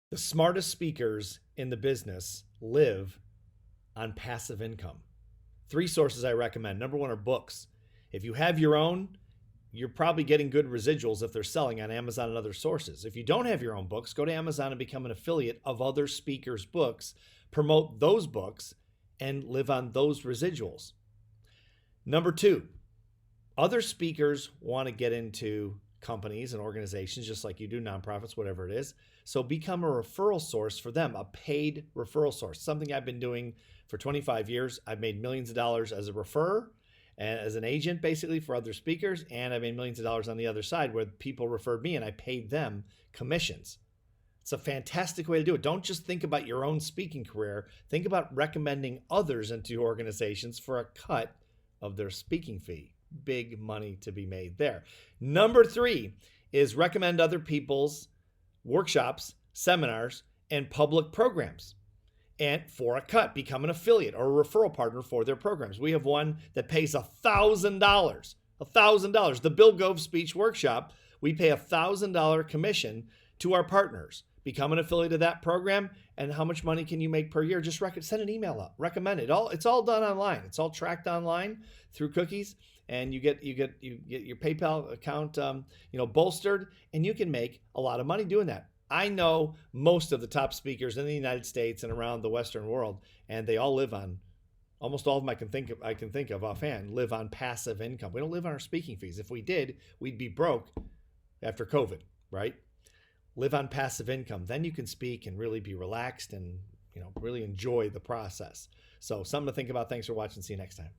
The smartest speakers in the business live on passive income. Three sources I recommend. Number one are books. If you have your own, you're probably getting good residuals if they're selling on Amazon and other sources. If you don't have your own books, go to Amazon and become an affiliate of other speakers' books, promote those books, and live on those residuals. Number two, other speakers want to get into companies and organizations just like you do, nonprofits, whatever it is. So become a referral source for them, a paid referral source. Something I've been doing for 25 years. I've made millions of dollars as a referrer and as an agent basically for other speakers. And I made millions of dollars on the other side where people referred me and I paid them commissions. It's a fantastic way to do it. Don't just think about your own speaking career. Think about recommending others into your organizations for a cut of their speaking fee. Big money to be made there. Number three is recommend other people's workshops, seminars, and public programs. And for a cut, become an affiliate or a referral partner for their programs. We have one that pays $1,000. $1,000. The Bill Gove Speech Workshop, we pay $1,000 commission to our partners. Become an affiliate of that program, and how much money can you make per year? Just send an email up. Recommend it. It's all done online. It's all tracked online through cookies, and you get your PayPal account bolstered, and you can make a lot of money doing that. I know most of the top speakers in the United States and around the Western world, and they all live on almost all of them I can think of offhand live on passive income. We don't live on our speaking fees. If we did, we'd be broke after COVID, right? Live on passive income. Then you can speak and really be relaxed and really enjoy the process. So something to think about. Thanks for watching. See you next time.